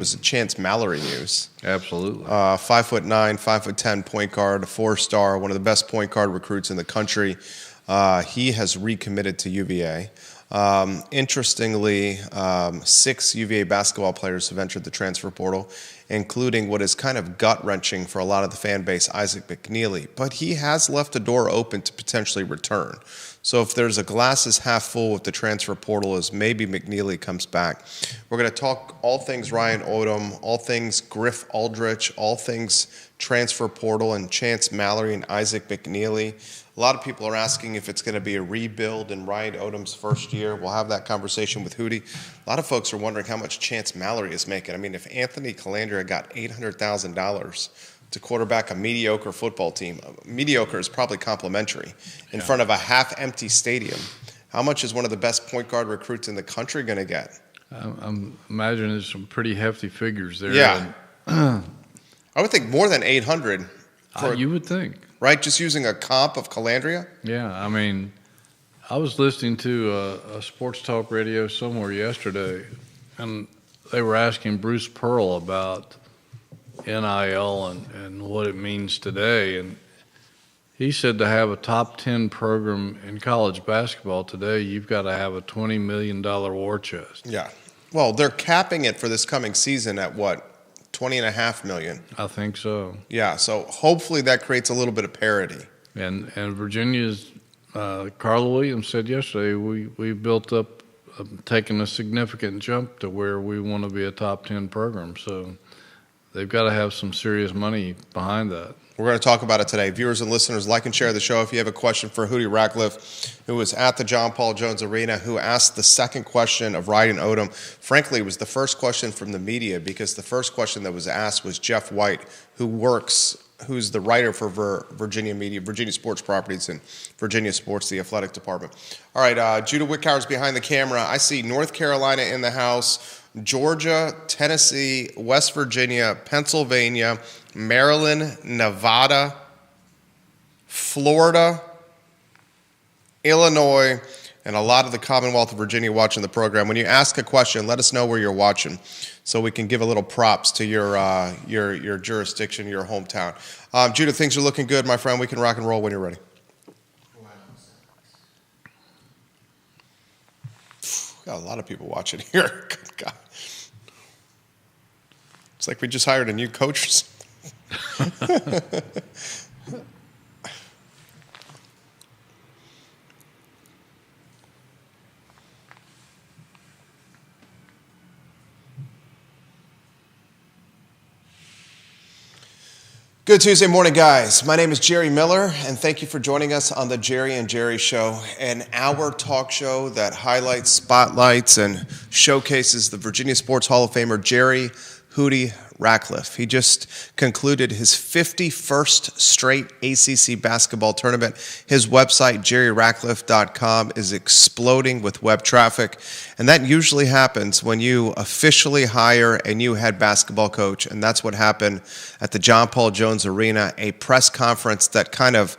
was the Chance Mallory news. Absolutely. 5'9", 5'10" point guard, a 4-star, one of the best point guard recruits in the country. He has recommitted to UVA. Interestingly, 6 UVA basketball players have entered the transfer portal, including what is kind of gut-wrenching for a lot of the fan base, Isaac McNeely. But he has left a door open to potentially return. So if there's a glass is half full with the transfer portal, is maybe McNeely comes back. We're going to talk all things Ryan Odom, all things Griff Aldrich, all things transfer portal and Chance Mallory and Isaac McNeely. A lot of people are asking if it's going to be a rebuild in Ryan Odom's first year. We'll have that conversation with Hootie. A lot of folks are wondering how much Chance Mallory is making. I mean, if Anthony Calandria got $800,000 to quarterback a mediocre football team, mediocre is probably complimentary, in front of a half-empty stadium, how much is one of the best point guard recruits in the country going to get? I'm imagining there's some pretty hefty figures there. Yeah. I would think more than 800. You would think. Right, just using a comp of Calandria? Yeah, I mean, I was listening to a sports talk radio somewhere yesterday, and they were asking Bruce Pearl about NIL and what it means today. And he said to have a top 10 program in college basketball today, you've got to have a $20 million war chest. Yeah. Well, they're capping it for this coming season at what? $20.5 million. I think so. Yeah, so hopefully that creates a little bit of parity. And Virginia's Carla Williams said yesterday, we built up, taken a significant jump to where we want to be a top 10 program. So they've got to have some serious money behind that. We're going to talk about it today. Viewers and listeners, like and share the show. If you have a question for Hootie Ratcliffe, who was at the John Paul Jones Arena, who asked the second question of Ryan Odom. Frankly, it was the first question from the media, because the first question that was asked was Jeff White, who's the writer for Virginia Media, Virginia Sports Properties, and Virginia Sports, the athletic department. All right, Judah Wickhauer's behind the camera. I see North Carolina in the house, Georgia, Tennessee, West Virginia, Pennsylvania, Maryland, Nevada, Florida, Illinois, and a lot of the Commonwealth of Virginia watching the program. When you ask a question, let us know where you're watching so we can give a little props to your jurisdiction, your hometown. Judah, things are looking good, my friend. We can rock and roll when you're ready. Got a lot of people watching here. Good God. It's like we just hired a new coach. Good Tuesday morning, guys. My name is Jerry Miller, and thank you for joining us on the Jerry and Jerry Show, an hour talk show that highlights, spotlights, and showcases the Virginia Sports Hall of Famer Jerry Hootie Ratcliffe. He just concluded his 51st straight ACC basketball tournament. His website, jerryratcliffe.com, is exploding with web traffic, and that usually happens when you officially hire a new head basketball coach, and that's what happened at the John Paul Jones Arena, a press conference that kind of,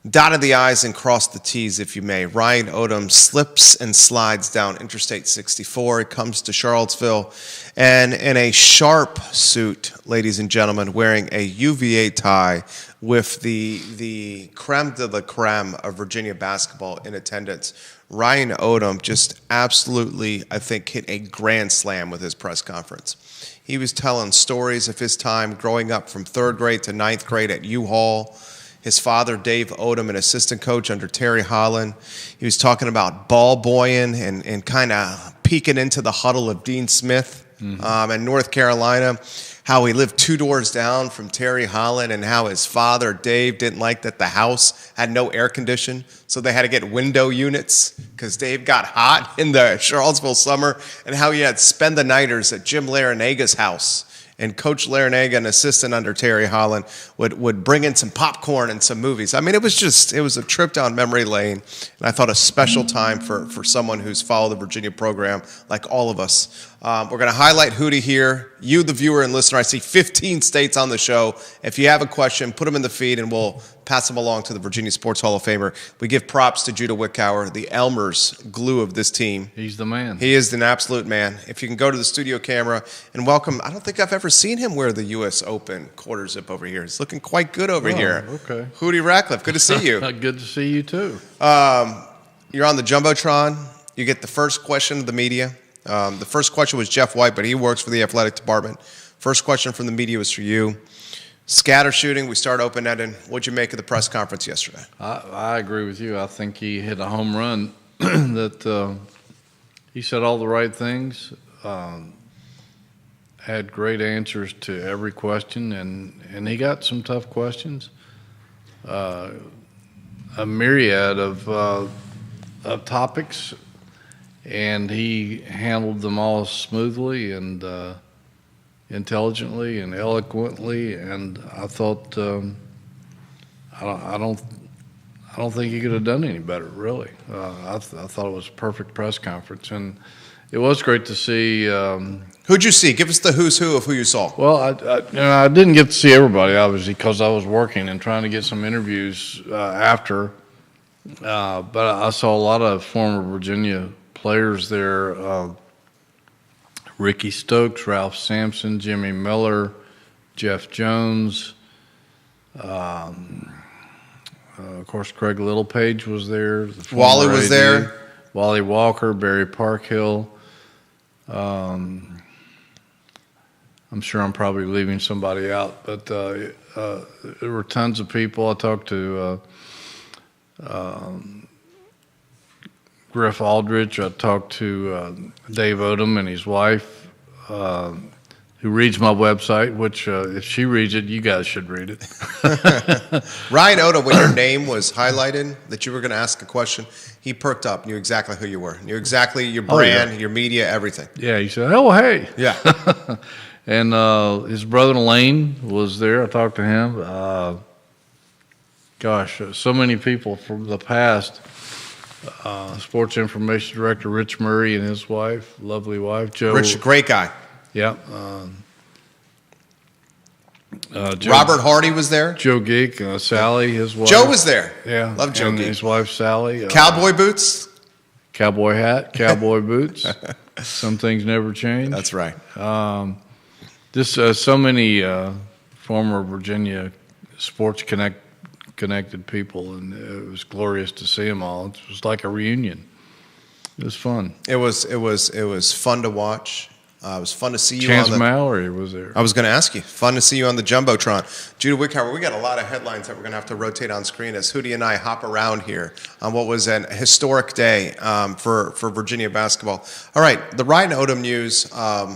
dotted the I's and crossed the T's, if you may. Ryan Odom slips and slides down Interstate 64. He comes to Charlottesville, and in a sharp suit, ladies and gentlemen, wearing a UVA tie with the creme de la creme of Virginia basketball in attendance, Ryan Odom just absolutely, I think, hit a grand slam with his press conference. He was telling stories of his time growing up from 3rd grade to 9th grade at U-Hall. His father, Dave Odom, an assistant coach under Terry Holland. He was talking about ball boying and kind of peeking into the huddle of Dean Smith in North Carolina, how he lived 2 doors down from Terry Holland, and how his father, Dave, didn't like that the house had no air condition, so they had to get window units because Dave got hot in the Charlottesville summer, and how he had spend-the-nighters at Jim Larinaga's house. And Coach Larinaga, an assistant under Terry Holland, would bring in some popcorn and some movies. I mean, it was a trip down memory lane, and I thought a special time for someone who's followed the Virginia program like all of us. We're going to highlight Hootie here. You, the viewer and listener, I see 15 states on the show. If you have a question, put them in the feed, and we'll pass them along to the Virginia Sports Hall of Famer. We give props to Judah Wickower, the Elmer's glue of this team. He's the man. He is an absolute man. If you can go to the studio camera and welcome, I don't think I've ever seen him wear the U.S. Open quarter zip over here. He's looking quite good over here. Okay. Hootie Ratcliffe, good to see you. Good to see you, too. You're on the Jumbotron. You get the first question of the media. The first question was Jeff White, but he works for the athletic department. First question from the media was for you. Scatter shooting, we start open-ended. What'd you make of the press conference yesterday? I agree with you. I think he hit a home run that he said all the right things, had great answers to every question, and he got some tough questions. A myriad of topics, and he handled them all smoothly and intelligently and eloquently. And I thought, I don't think he could have done any better. Really, I thought it was a perfect press conference, and it was great to see. Who'd you see? Give us the who's who of who you saw. Well, I didn't get to see everybody, obviously, because I was working and trying to get some interviews after. But I saw a lot of former Virginia players there. Ricky Stokes, Ralph Sampson, Jimmy Miller, Jeff Jones. Of course, Craig Littlepage was there. Wally was there. Wally Walker, Barry Parkhill. I'm sure I'm probably leaving somebody out, but there were tons of people. I talked to Griff Aldrich. I talked to Dave Odom and his wife, who reads my website, which if she reads it, you guys should read it. Ryan Odom, when your name was highlighted, that you were going to ask a question, he perked up, knew exactly who you were, knew exactly your brand, your media, everything. Yeah, he said, "Oh, hey." Yeah. And his brother Lane was there. I talked to him. Gosh, so many people from the past. Sports Information Director Rich Murray and his wife, lovely wife, Joe. Rich, great guy. Yeah. Robert Hardy was there. Joe Geek, Sally, his wife. Joe was there. Yeah. Love Joe and Geek. his wife, Sally. Cowboy boots. Cowboy hat, cowboy boots. Some things never change. That's right. Just so many former Virginia sports connected people, and it was glorious to see them all. It was like a reunion. It was fun. It was fun to watch. It was fun to see you. Chance Mallory was there. I was going to ask you. Fun to see you on the Jumbotron. Judah Wickower, we got a lot of headlines that we're going to have to rotate on screen as Hootie and I hop around here on what was an historic day for Virginia basketball. All right, the Ryan Odom news, I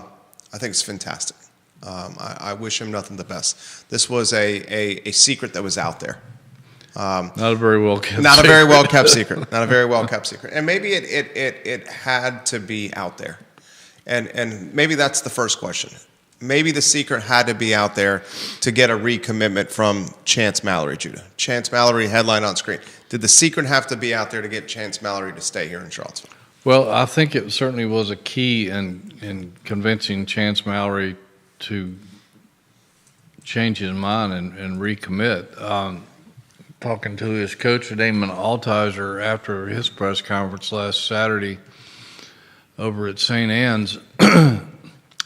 think it's fantastic. I wish him nothing but the best. This was a secret that was out there. Not a very well kept. Not a very well kept secret. Not a very well kept secret. And maybe it had to be out there. And maybe that's the first question. Maybe the secret had to be out there to get a recommitment from Chance Mallory, Judah. Chance Mallory, headline on screen. Did the secret have to be out there to get Chance Mallory to stay here in Charlottesville? Well, I think it certainly was a key in convincing Chance Mallory to change his mind and recommit. Talking to his coach, Damon Altizer, after his press conference last Saturday over at St. Anne's,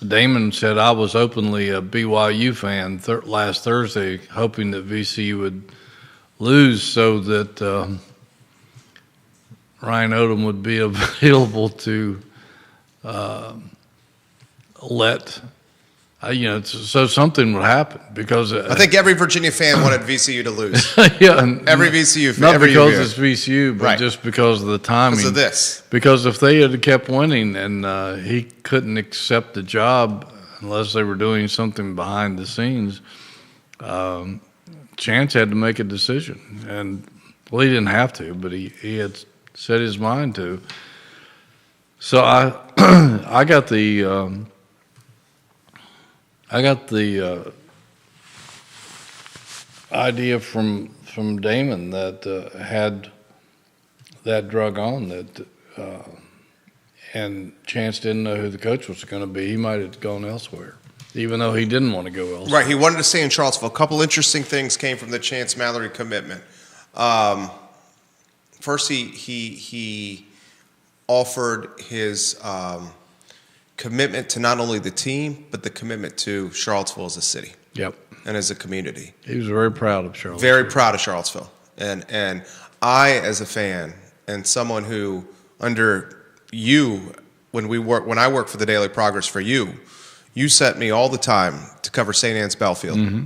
Damon said, "I was openly a BYU fan last Thursday, hoping that VCU would lose so that Ryan Odom would be available to let so something would happen because I think every Virginia fan wanted VCU to lose. Yeah, every VCU fan, not because it's VCU, but right. Just because of the timing. Because of this. Because if they had kept winning and he couldn't accept the job unless they were doing something behind the scenes, Chance had to make a decision. And, well, he didn't have to, but he had set his mind to. So I got the idea from Damon that had that drug on that, and Chance didn't know who the coach was going to be. He might have gone elsewhere, even though he didn't want to go elsewhere. Right, he wanted to stay in Charlottesville. A couple interesting things came from the Chance Mallory commitment. First, he offered his commitment to not only the team, but the commitment to Charlottesville as a city. Yep. And as a community. He was very proud of Charlottesville. Very proud of Charlottesville. And I, as a fan, and someone who, under you, when I worked for the Daily Progress for you sent me all the time to cover St. Anne's Belfield. Mm-hmm.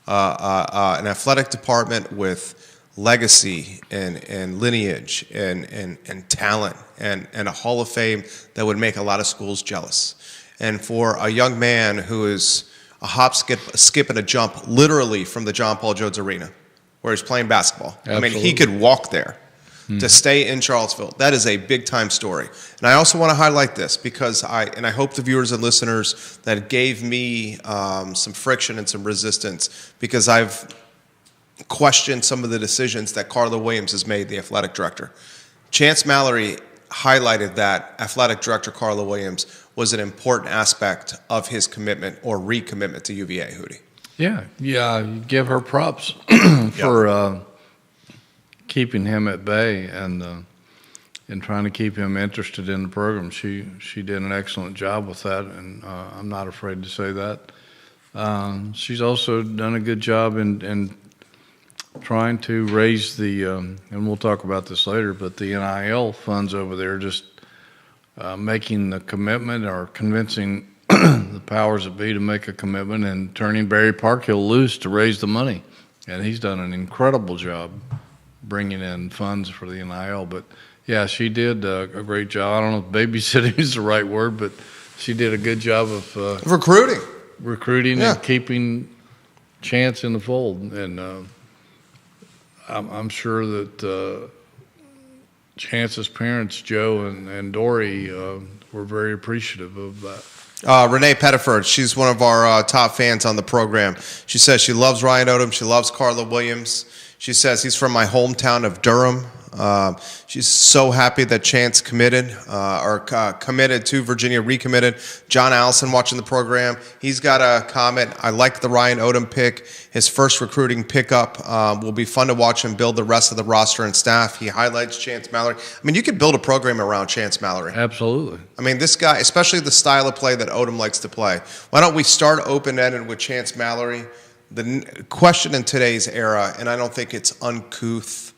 An athletic department with legacy and lineage and talent and a Hall of Fame that would make a lot of schools jealous. And for a young man who is a hop, skip, and a jump literally from the John Paul Jones Arena where he's playing basketball. Absolutely. I mean, he could walk there. To stay in Charlottesville. That is a big-time story. And I also want to highlight this because I hope the viewers and listeners that it gave me some friction and some resistance because I've questioned some of the decisions that Carla Williams has made, the athletic director. Chance Mallory highlighted that athletic director Carla Williams was an important aspect of his commitment or recommitment to UVA, Hootie. Yeah, you give her props for keeping him at bay and trying to keep him interested in the program. She did an excellent job with that, and I'm not afraid to say that. She's also done a good job in trying to raise the, and we'll talk about this later, but the NIL funds over there, just making the commitment or convincing the powers that be to make a commitment and turning Barry Parkhill loose to raise the money. And he's done an incredible job bringing in funds for the NIL. But, yeah, she did a great job. I don't know if babysitting is the right word, but she did a good job of recruiting and keeping Chance in the fold. And I'm sure that Chance's parents, Joe and Dory, were very appreciative of that. Renee Pettiford, she's one of our top fans on the program. She says she loves Ryan Odom. She loves Carla Williams. She says he's from my hometown of Durham. She's so happy that Chance committed to Virginia, recommitted. John Allison watching the program. He's got a comment. I like the Ryan Odom pick. His first recruiting pickup will be fun to watch him build the rest of the roster and staff. He highlights Chance Mallory. I mean, you could build a program around Chance Mallory. Absolutely. I mean, this guy, especially the style of play that Odom likes to play. Why don't we start open-ended with Chance Mallory? The question in today's era, and I don't think it's uncouth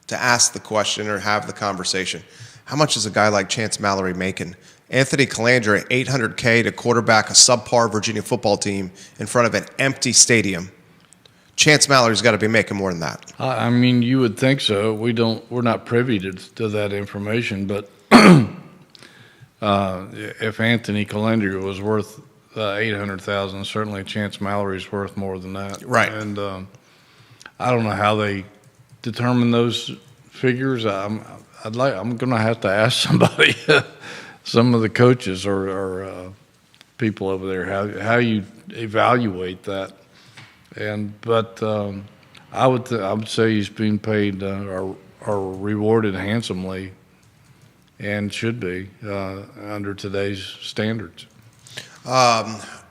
to ask the question or have the conversation, how much is a guy like Chance Mallory making? Anthony Calandra, $800K to quarterback a subpar Virginia football team in front of an empty stadium. Chance Mallory's got to be making more than that. I mean, you would think so. We're not privy to that information, but if Anthony Calandra was worth $800,000, certainly Chance Mallory's worth more than that. Right. And I don't know how they determine those figures. I'm going to have to ask somebody, some of the coaches or people over there, how you evaluate that. But I would say he's being paid or rewarded handsomely, and should be under today's standards.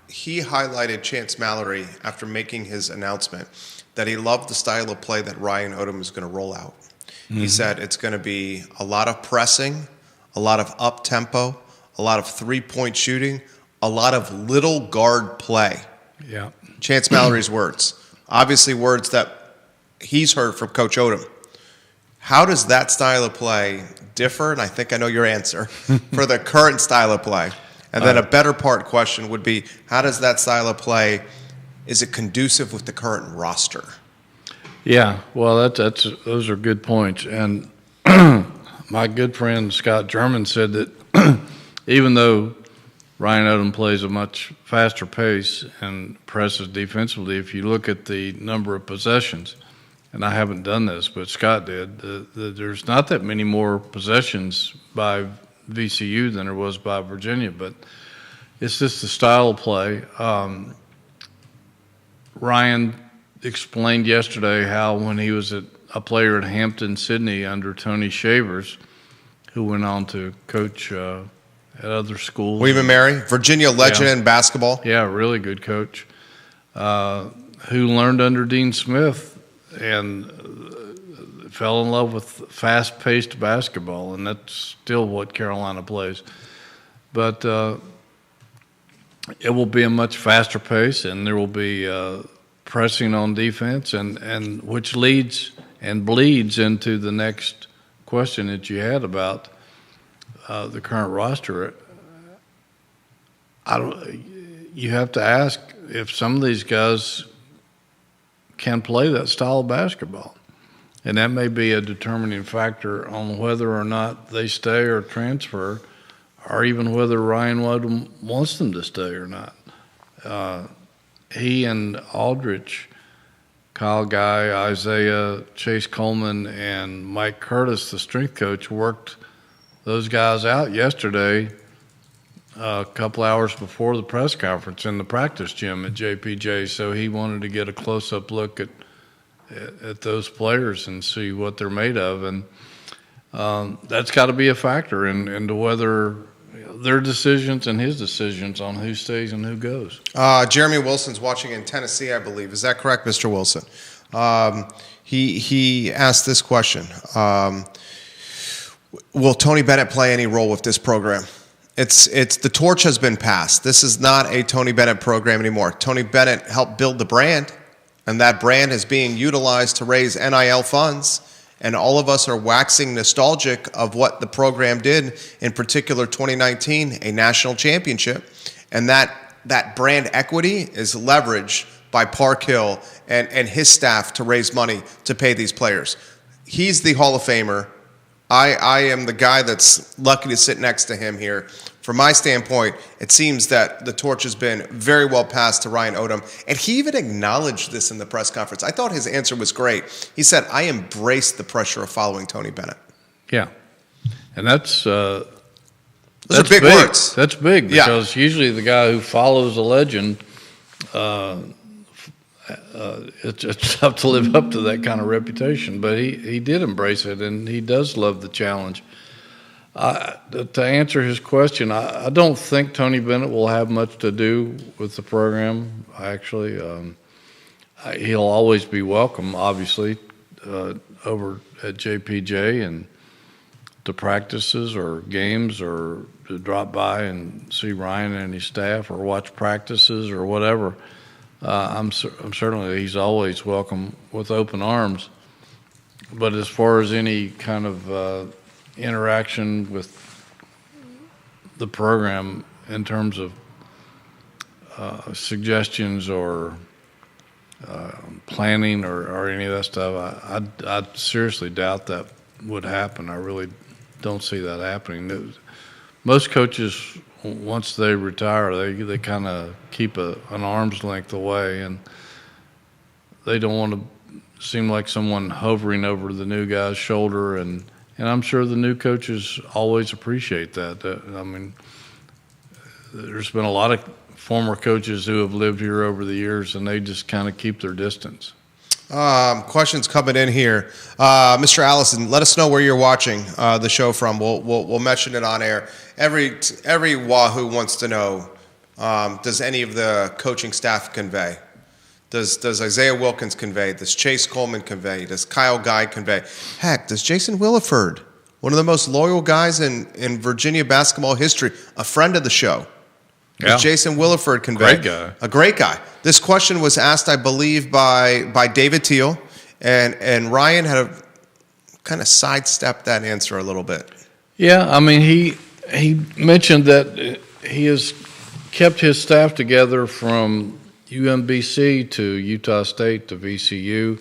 He highlighted Chance Mallory after making his announcement that he loved the style of play that Ryan Odom is going to roll out. Mm-hmm. He said it's going to be a lot of pressing, a lot of up-tempo, a lot of three-point shooting, a lot of little guard play. Yeah. Chance Mallory's words. Obviously words that he's heard from Coach Odom. How does that style of play differ? And I think I know your answer for the current style of play. And then a better part question would be, how does that style of play, is it conducive with the current roster? Yeah, well, those are good points. And my good friend Scott German said that even though Ryan Odom plays a much faster pace and presses defensively, if you look at the number of possessions, and I haven't done this, but Scott did, there's not that many more possessions by VCU than there was by Virginia, but it's just the style of play. Ryan explained yesterday how when he was a player at Hampton Sydney under Tony Shavers, who went on to coach at other schools. William & Mary, Virginia legend in basketball. Yeah, really good coach who learned under Dean Smith and fell in love with fast-paced basketball, and that's still what Carolina plays. But it will be a much faster pace, and there will be pressing on defense, and which leads and bleeds into the next question that you had about the current roster. You have to ask if some of these guys can play that style of basketball. And that may be a determining factor on whether or not they stay or transfer, or even whether Ryan Wood wants them to stay or not. He and Aldrich, Kyle Guy, Isaiah, Chase Coleman, and Mike Curtis, the strength coach, worked those guys out yesterday a couple hours before the press conference in the practice gym at JPJ. So he wanted to get a close-up look at those players and see what they're made of. And that's got to be a factor into whether their decisions and his decisions on who stays and who goes. Jeremy Wilson's watching in Tennessee, I believe. Is that correct, Mr. Wilson? He asked this question. Will Tony Bennett play any role with this program? It's the torch has been passed. This is not a Tony Bennett program anymore. Tony Bennett helped build the brand, and that brand is being utilized to raise NIL funds. And all of us are waxing nostalgic of what the program did, in particular 2019, a national championship. And that brand equity is leveraged by Park Hill and his staff to raise money to pay these players. He's the Hall of Famer. I am the guy that's lucky to sit next to him here. From my standpoint, it seems that the torch has been very well passed to Ryan Odom. And he even acknowledged this in the press conference. I thought his answer was great. He said, I embrace the pressure of following Tony Bennett. Yeah. And that's those are big words. That's big because usually the guy who follows a legend, it's tough to live up to that kind of reputation. But he did embrace it, and he does love the challenge. To answer his question, I don't think Tony Bennett will have much to do with the program, actually. He'll always be welcome, obviously, over at JPJ and to practices or games or to drop by and see Ryan and his staff or watch practices or whatever. I'm certainly he's always welcome with open arms. But as far as any kind of interaction with the program in terms of suggestions or planning or any of that stuff, I seriously doubt that would happen. I really don't see that happening. Most coaches, once they retire, they kind of keep an arm's length away, and they don't want to seem like someone hovering over the new guy's shoulder. And I'm sure the new coaches always appreciate that. I mean, there's been a lot of former coaches who have lived here over the years, and they just kind of keep their distance. Questions coming in here. Mr. Allison, let us know where you're watching the show from. We'll mention it on air. Every Wahoo wants to know, does any of the coaching staff convey? Does Isaiah Wilkins convey? Does Chase Coleman convey? Does Kyle Guy convey? Heck, does Jason Williford, one of the most loyal guys in Virginia basketball history, a friend of the show, does Jason Williford convey? Great guy. A great guy. This question was asked, I believe, by David Teal, and Ryan had kind of sidestepped that answer a little bit. Yeah, I mean, he mentioned that he has kept his staff together from UMBC to Utah State to VCU,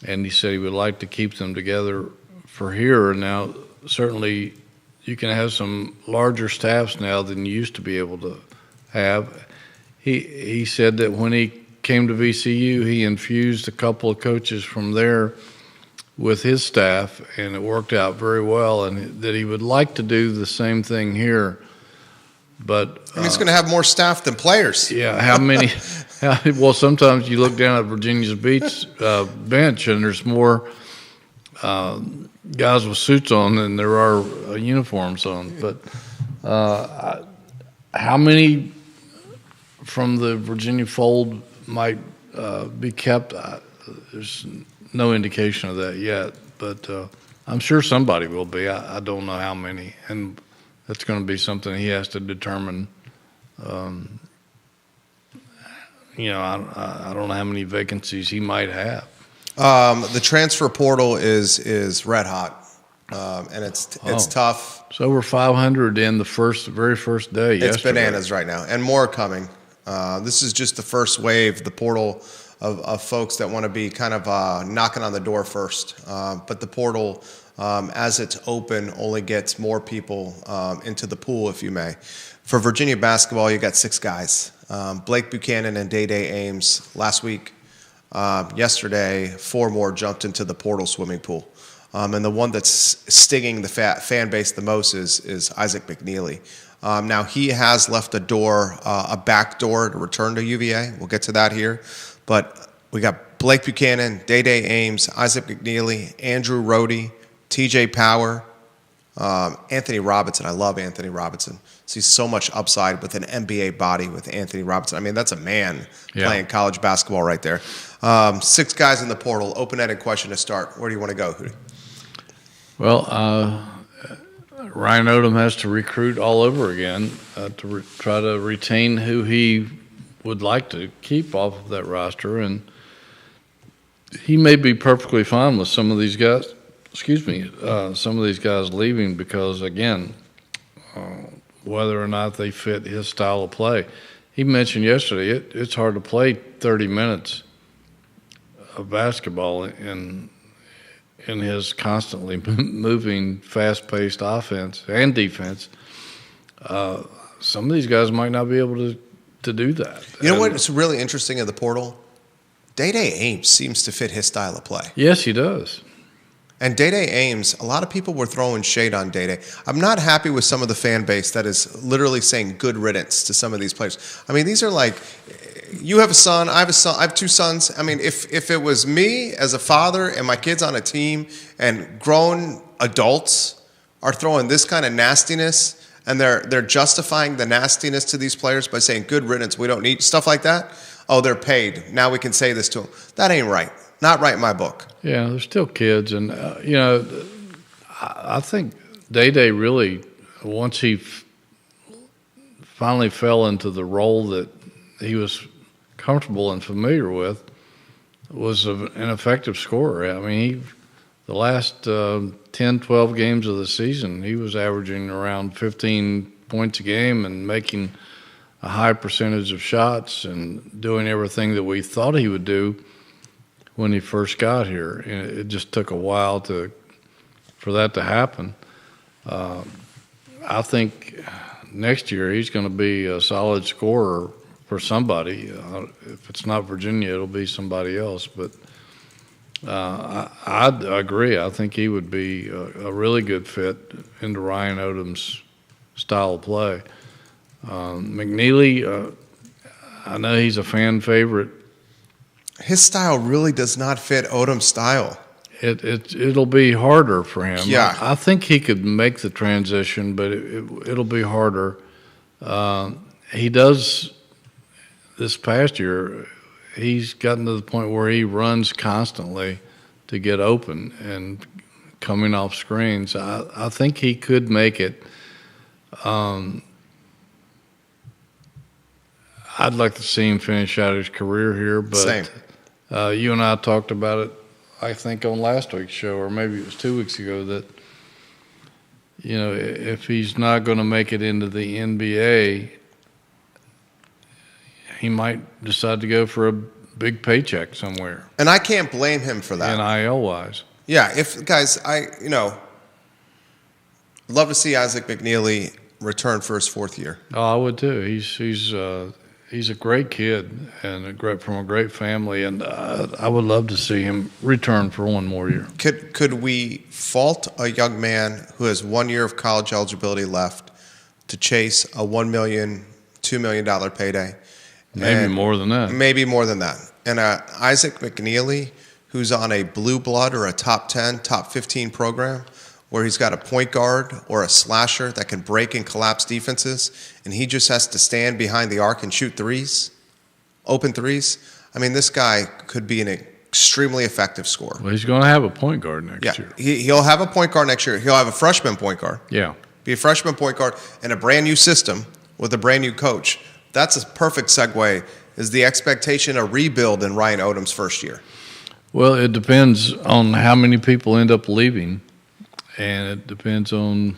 and he said he would like to keep them together for here. Now, certainly you can have some larger staffs now than you used to be able to have. He said that when he came to VCU, he infused a couple of coaches from there with his staff, and it worked out very well, and that he would like to do the same thing here. But and he's going to have more staff than players. Yeah, how many? Well, sometimes you look down at Virginia's Beach bench, and there's more guys with suits on than there are uniforms on. But How many from the Virginia fold might be kept? There's no indication of that yet, but I'm sure somebody will be. I don't know how many, and that's going to be something he has to determine. I don't know how many vacancies he might have. The transfer portal is red hot, and it's tough. It's over 500 in the very first day. It's bananas right now, and more coming. This is just the first wave, the portal of folks that want to be kind of knocking on the door first. But the portal, as it's open, only gets more people into the pool, if you may. For Virginia basketball, you got 6 guys. Blake Buchanan and Day-Day Ames last week. Yesterday, 4 more jumped into the portal swimming pool. And the one that's stinging the fan base the most is Isaac McNeely. Now, he has left a back door to return to UVA. We'll get to that here. But we got Blake Buchanan, Day-Day Ames, Isaac McNeely, Andrew Rohde, TJ Power, Anthony Robinson. I love Anthony Robinson. Sees so much upside with an NBA body with Anthony Robinson. I mean, that's a man playing college basketball right there. 6 guys in the portal. Open-ended question to start. Where do you want to go, Hootie? Well, Ryan Odom has to recruit all over again to try to retain who he would like to keep off of that roster. And he may be perfectly fine with some of these guys. Some of these guys leaving because, again, whether or not they fit his style of play. He mentioned yesterday it's hard to play 30 minutes of basketball in his constantly moving, fast-paced offense and defense. Some of these guys might not be able to do that. You know what's really interesting in the portal? Day-Day Ames seems to fit his style of play. Yes, he does. And Day-Day Ames, a lot of people were throwing shade on Day-Day. I'm not happy with some of the fan base that is literally saying good riddance to some of these players. I mean, these are like, you have a son, I have a son, I have 2 sons. I mean, if it was me as a father and my kids on a team and grown adults are throwing this kind of nastiness and they're justifying the nastiness to these players by saying good riddance, we don't need stuff like that. Oh, they're paid. Now we can say this to them. That ain't right. Not right in my book. Yeah, they're still kids. And, I think Day-Day really, once he finally fell into the role that he was comfortable and familiar with, was an effective scorer. I mean, the last 10, 12 games of the season, he was averaging around 15 points a game and making a high percentage of shots and doing everything that we thought he would do when he first got here. And it just took a while for that to happen. I think next year he's going to be a solid scorer for somebody. If it's not Virginia, it'll be somebody else. But I agree. I think he would be a really good fit into Ryan Odom's style of play. McNeely, I know he's a fan favorite. His style really does not fit Odom's style. It'll be harder for him. Yeah. I think he could make the transition, but it'll be harder. He does this past year. He's gotten to the point where he runs constantly to get open and coming off screens. I think he could make it. I'd like to see him finish out his career here, but Same. You and I talked about it, I think, on last week's show, or maybe it was 2 weeks ago, that, if he's not going to make it into the NBA, he might decide to go for a big paycheck somewhere. And I can't blame him for that. NIL-wise. Yeah, guys, love to see Isaac McNeely return for his 4th year. Oh, I would too. He's a great kid and from a great family, and I would love to see him return for one more year. Could we fault a young man who has 1 year of college eligibility left to chase a $1 million, $2 million payday? Maybe more than that. Maybe more than that. And Isaac McNeely, who's on a blue blood or a top 10, top 15 program, where he's got a point guard or a slasher that can break and collapse defenses, and he just has to stand behind the arc and shoot threes, open threes. I mean, this guy could be an extremely effective scorer. Well, he's going to have a point guard next year. He'll have a point guard next year. He'll have a freshman point guard. Yeah. Be a freshman point guard in a brand new system with a brand new coach. That's a perfect segue. Is the expectation a rebuild in Ryan Odom's first year? Well, it depends on how many people end up leaving, and it depends on.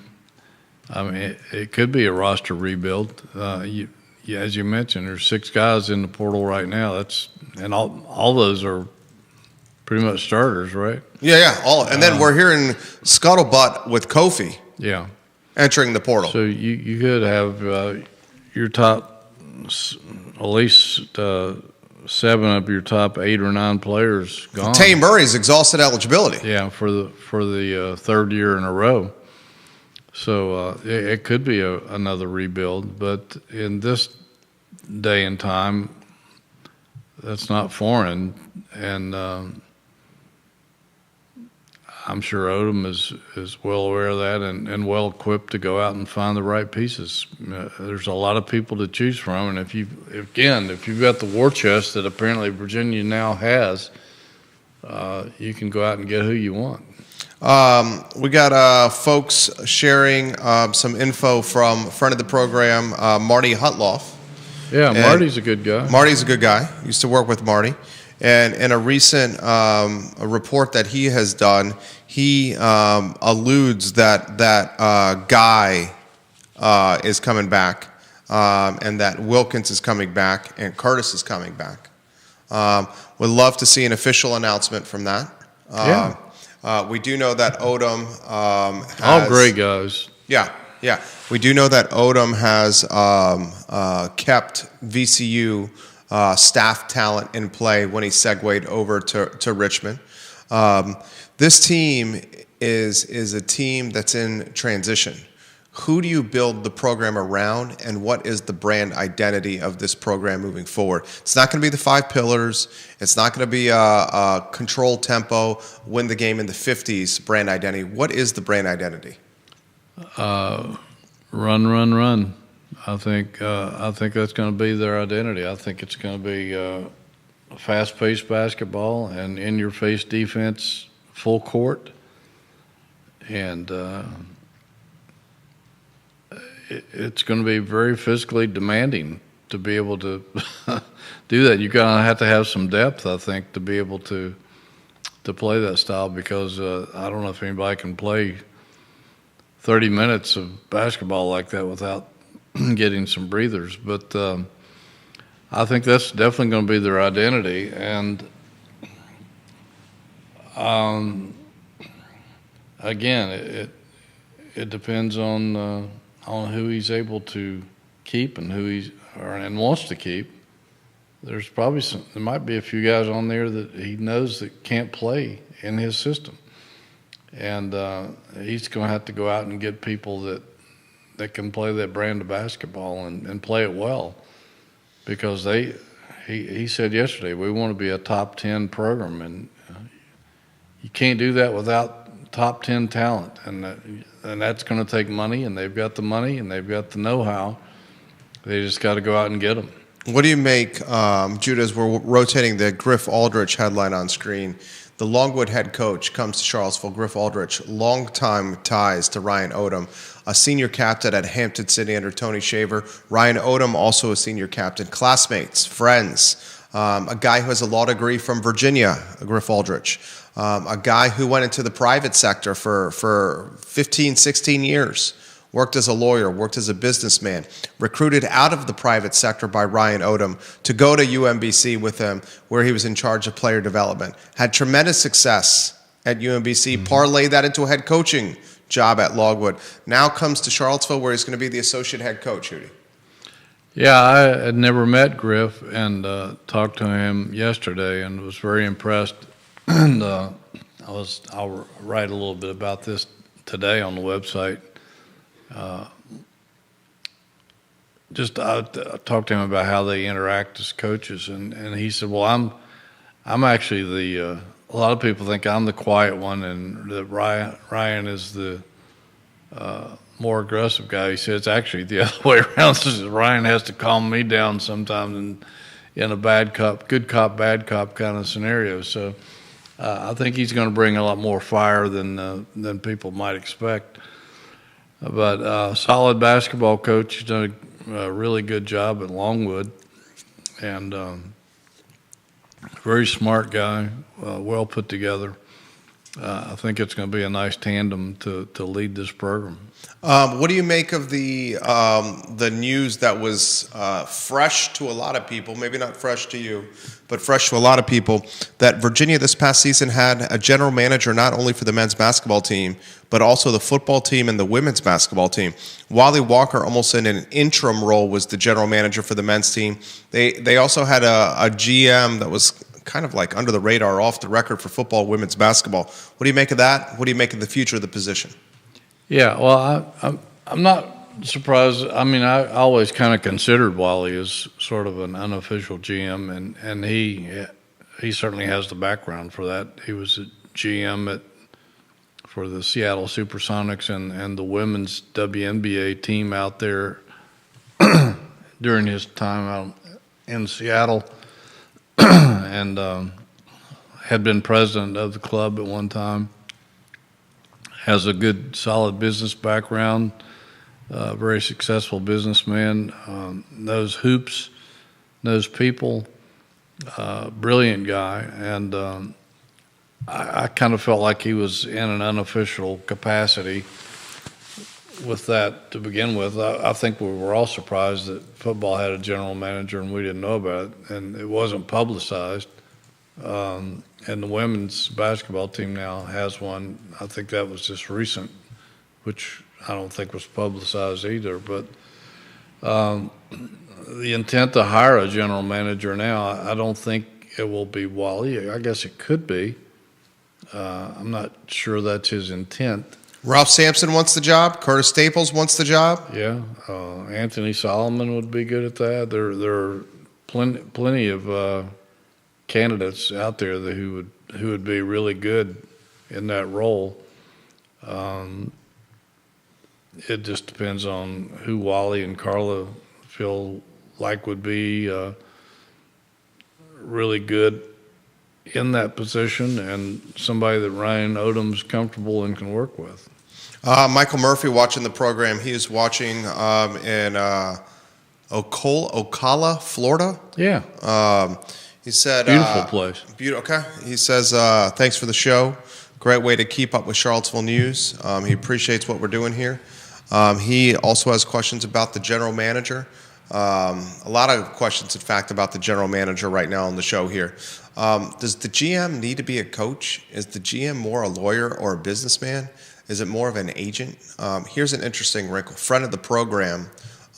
I mean, it could be a roster rebuild. As you mentioned, there's 6 guys in the portal right now. And all those are pretty much starters, right? Yeah. And then we're hearing scuttlebutt with Kofi. Yeah. Entering the portal. So you could have your top, at least 7 of your top 8 or 9 players gone. Tay Murray's exhausted eligibility. Yeah, for the third year in a row. So it could be another rebuild, but in this day and time, that's not foreign, and I'm sure Odom is well aware of that and well equipped to go out and find the right pieces. There's a lot of people to choose from, and if you've got the war chest that apparently Virginia now has, you can go out and get who you want. We got folks sharing some info from friend of the program, Marty Hutloff. Yeah, Marty's a good guy. Marty's a good guy. Used to work with Marty. And in a recent a report that he has done, he alludes that Guy is coming back, and that Wilkins is coming back, and Curtis is coming back. Would love to see an official announcement from that. We do know that Odom has... All great guys. Yeah. We do know that Odom has kept VCU staff talent in play when he segued over to Richmond. This team is a team that's in transition. Who do you build the program around, and what is the brand identity of this program moving forward? It's not going to be the 5 pillars. It's not going to be a control tempo, win the game in the 50s brand identity. What is the brand identity? Run. I think that's going to be their identity. I think it's going to be fast-paced basketball and in-your-face defense, full court, and it's going to be very physically demanding to be able to do that. You're going to have some depth, I think, to be able to play that style, because I don't know if anybody can play 30 minutes of basketball like that without getting some breathers. But I think that's definitely going to be their identity. And again, it depends on who he's able to keep and and wants to keep. There's probably there might be a few guys on there that he knows that can't play in his system, and he's going to have to go out and get people that can play that brand of basketball and play it well, because he said yesterday, we want to be a top 10 program, and you can't do that without top 10 talent, and that's going to take money, and they've got the money and they've got the know-how. They just got to go out and get them. What do you make, Judah, as we're rotating the Griff Aldrich headline on screen? The Longwood head coach comes to Charlottesville. Griff Aldrich, long-time ties to Ryan Odom, a senior captain at Hampton City under Tony Shaver. Ryan Odom, also a senior captain. Classmates, friends, a guy who has a law degree from Virginia, Griff Aldrich, a guy who went into the private sector for 15, 16 years. Worked as a lawyer, worked as a businessman, recruited out of the private sector by Ryan Odom to go to UMBC with him, where he was in charge of player development. Had tremendous success at UMBC, parlayed that into a head coaching job at Longwood. Now comes to Charlottesville, where he's going to be the associate head coach, Judy. Yeah, I had never met Griff, and talked to him yesterday and was very impressed. And I'll write a little bit about this today on the website. I talked to him about how they interact as coaches, and he said, well, I'm actually a lot of people think I'm the quiet one and that Ryan is the more aggressive guy. He said it's actually the other way around. Ryan has to calm me down sometimes in a good cop, bad cop kind of scenario. So I think he's going to bring a lot more fire than people might expect. But solid basketball coach. He's done a really good job at Longwood, and very smart guy, well put together. I think it's going to be a nice tandem to lead this program. What do you make of the news that was fresh to a lot of people, maybe not fresh to you, but fresh to a lot of people, that Virginia this past season had a general manager not only for the men's basketball team, but also the football team and the women's basketball team. Wally Walker, almost in an interim role, was the general manager for the men's team. They also had a GM that was kind of like under the radar, off the record for football, women's basketball. What do you make of that? What do you make of the future of the position? Yeah, well, I'm not surprised. I mean, I always kind of considered Wally as sort of an unofficial GM, and he certainly has the background for that. He was a GM for the Seattle Supersonics and the women's WNBA team out there during his time out in Seattle, and had been president of the club at one time. Has a good, solid business background, very successful businessman, knows hoops, knows people, brilliant guy. And I kind of felt like he was in an unofficial capacity with that to begin with. I think we were all surprised that football had a general manager and we didn't know about it, and it wasn't publicized. And the women's basketball team now has one. I think that was just recent, which I don't think was publicized either. But the intent to hire a general manager now, I don't think it will be Wally. I guess it could be. I'm not sure that's his intent. Ralph Sampson wants the job. Curtis Staples wants the job. Yeah, Anthony Solomon would be good at that. There are plenty of candidates out there who would be really good in that role. It just depends on who Wally and Carla feel like would be really good in that position, and somebody that Ryan Odom's comfortable and can work with. Michael Murphy watching the program. He is watching in Ocala, Florida. Yeah. He said, beautiful place. Okay. He says, thanks for the show. Great way to keep up with Charlottesville news. He appreciates what we're doing here. He also has questions about the general manager. A lot of questions, in fact, about the general manager right now on the show here. Does the GM need to be a coach? Is the GM more a lawyer or a businessman? Is it more of an agent? Here's an interesting wrinkle. Friend of the program,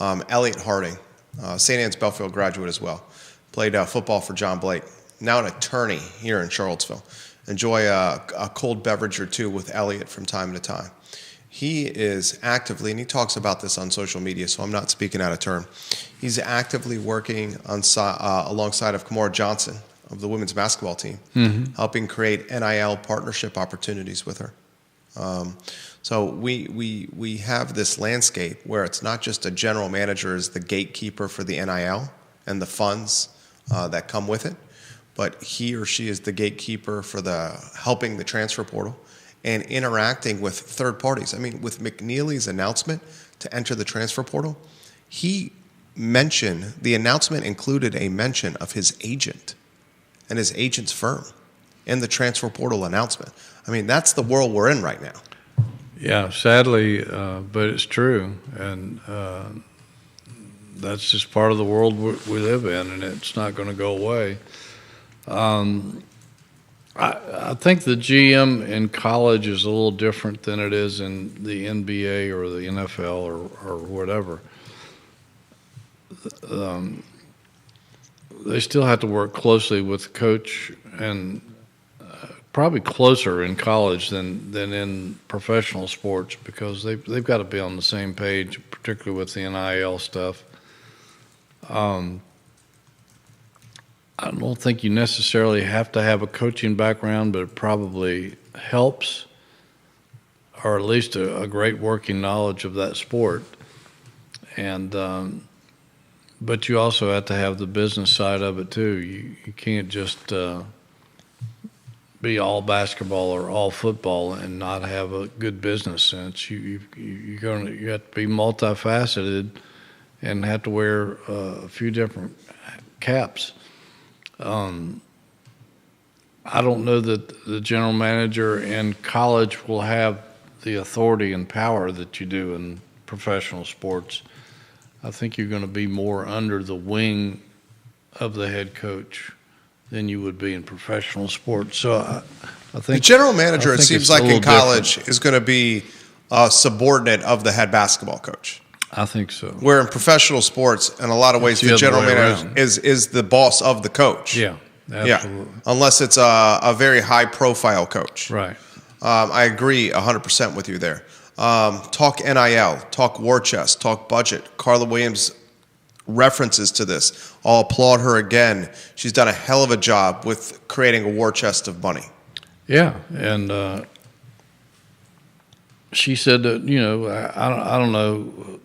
Elliot Harding, St. Anne's Belfield graduate as well. Played football for John Blake. Now an attorney here in Charlottesville. Enjoy a cold beverage or two with Elliot from time to time. He is actively, and he talks about this on social media, so I'm not speaking out of turn. He's actively working alongside of Kamora Johnson of the women's basketball team, helping create NIL partnership opportunities with her. So we have this landscape where it's not just a general manager as the gatekeeper for the NIL and the funds that come with it, but he or she is the gatekeeper for helping the transfer portal and interacting with third parties. I mean, with McNeely's announcement to enter the transfer portal, the announcement included a mention of his agent and his agent's firm in the transfer portal announcement. I mean, that's the world we're in right now. Yeah, sadly, but it's true. And that's just part of the world we live in, and it's not going to go away. I think the GM in college is a little different than it is in the NBA or the NFL or whatever. They still have to work closely with the coach, and probably closer in college than in professional sports, because they've got to be on the same page, particularly with the NIL stuff. I don't think you necessarily have to have a coaching background, but it probably helps, or at least a great working knowledge of that sport. And but you also have to have the business side of it too. You can't just be all basketball or all football and not have a good business sense. You have to be multifaceted and have to wear a few different caps. I don't know that the general manager in college will have the authority and power that you do in professional sports. I think you're going to be more under the wing of the head coach than you would be in professional sports. So I think the general manager, it seems it's like a in little college, different. is going to be a subordinate of the head basketball coach. I think so. Where in professional sports, in a lot of ways, It's the the general other way manager around. is the boss of the coach. Yeah, absolutely. Yeah, unless it's a very high-profile coach. Right. I agree 100% with you there. Talk NIL, talk war chest, talk budget. Carla Williams references to this. I'll applaud her again. She's done a hell of a job with creating a war chest of money. Yeah, and she said that, I don't know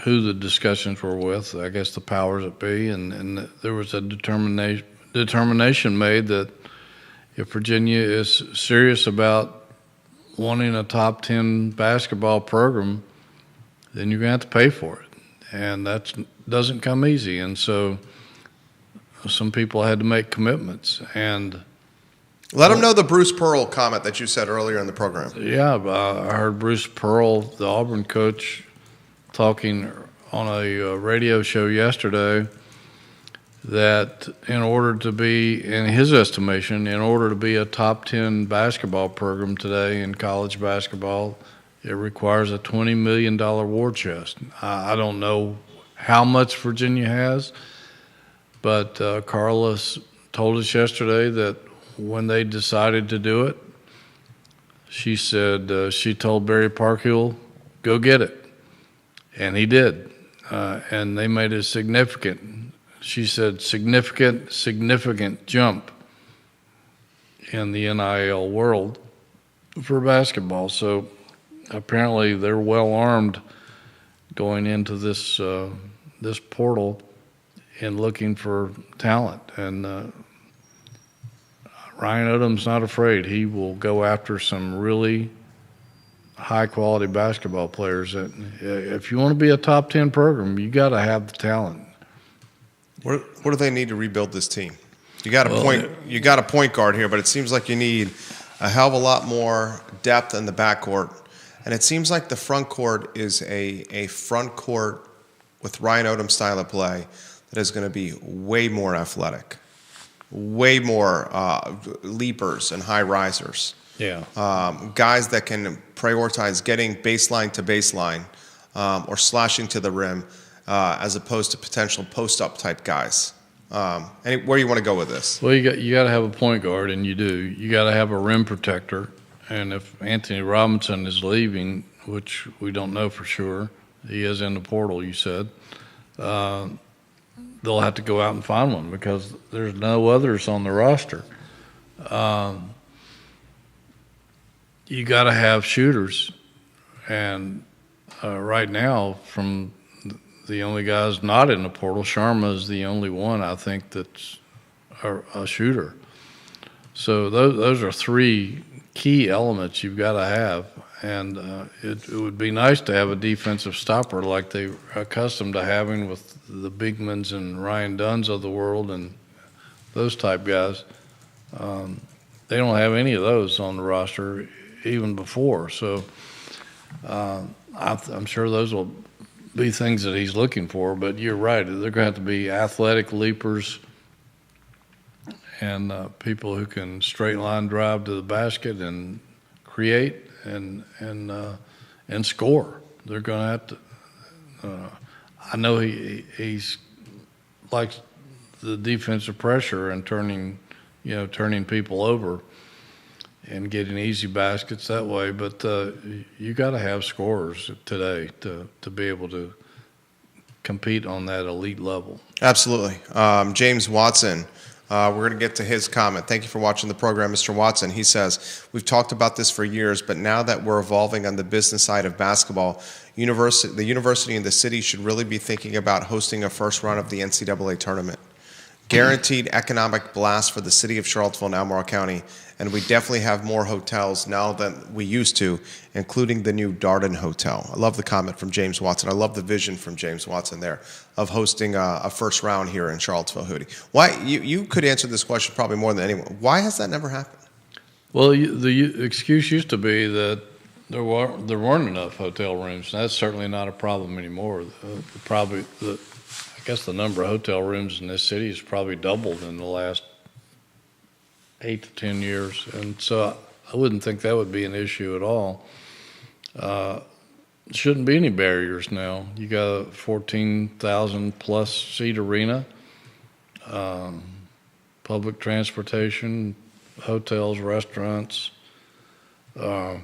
who the discussions were with. I guess the powers that be, and there was a determination made that if Virginia is serious about wanting a top 10 basketball program, then you're going to have to pay for it. And that doesn't come easy. And so some people had to make commitments. And let them know the Bruce Pearl comment that you said earlier in the program. yeah, I heard Bruce Pearl, the Auburn coach, talking on a radio show yesterday that in order to be, in his estimation, in order to be a top 10 basketball program today in college basketball, it requires a $20 million war chest. I don't know how much Virginia has, but Carla told us yesterday that when they decided to do it, she said she told Barry Parkhill, go get it. And he did. And they made a significant, she said, significant jump in the NIL world for basketball. So apparently they're well armed going into this this portal and looking for talent. And Ryan Odom's not afraid. He will go after some really high-quality basketball players. If you want to be a top 10 program, you got to have the talent. What do they need to rebuild this team? You got a point guard here, but it seems like you need a hell of a lot more depth in the backcourt. And it seems like the front court is a front court with Ryan Odom's style of play that is going to be way more athletic, way more leapers and high risers. Yeah. Guys that can prioritize getting baseline to baseline or slashing to the rim as opposed to potential post-up type guys. Where do you want to go with this? Well, you got to have a point guard, and you do. You got to have a rim protector. And if Anthony Robinson is leaving, which we don't know for sure, he is in the portal, you said, they'll have to go out and find one because there's no others on the roster. You got to have shooters. And right now, from the only guys not in the portal, Sharma is the only one, I think, that's a shooter. So those are three key elements you've got to have, and it would be nice to have a defensive stopper like they're accustomed to having with the Bigmans and Ryan Dunns of the world and those type guys. They don't have any of those on the roster even before, so I'm sure those will be things that he's looking for, but you're right, they're going to have to be athletic leapers and people who can straight line drive to the basket and create and score. They're going to have to. I know he's likes the defensive pressure and turning people over and getting easy baskets that way. But you got to have scorers today to be able to compete on that elite level. Absolutely. James Watson We're going to get to his comment. Thank you for watching the program, Mr. Watson. He says, we've talked about this for years, but now that we're evolving on the business side of basketball, the university and the city should really be thinking about hosting a first round of the NCAA tournament. Guaranteed economic blast for the city of Charlottesville and Albemarle County, and we definitely have more hotels now than we used to, including the new Darden Hotel. I love the comment from James Watson. I love the vision from James Watson there of hosting a first round here in Charlottesville, Hootie. Why you could answer this question probably more than anyone. Why has that never happened? Well, the excuse used to be that there weren't enough hotel rooms, and that's certainly not a problem anymore. I guess the number of hotel rooms in this city has probably doubled in the last 8 to 10 years, and so I wouldn't think that would be an issue at all. Shouldn't be any barriers now. You got a 14,000 plus seat arena, public transportation, hotels, restaurants. I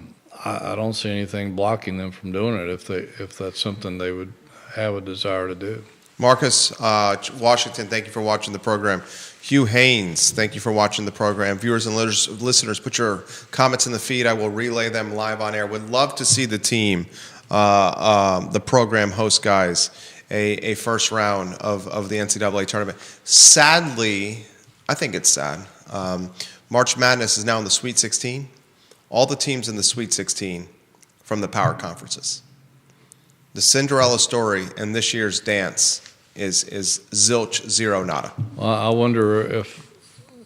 don't see anything blocking them from doing it if that's something they would have a desire to do. Marcus Washington, thank you for watching the program. Hugh Haynes, thank you for watching the program. Viewers and listeners, put your comments in the feed. I will relay them live on air. Would love to see the team, the program host guys, a first round of the NCAA tournament. Sadly, I think it's sad. March Madness is now in the Sweet 16. All the teams in the Sweet 16 from the power conferences. The Cinderella story in this year's dance is zilch, zero, nada. Well, I wonder if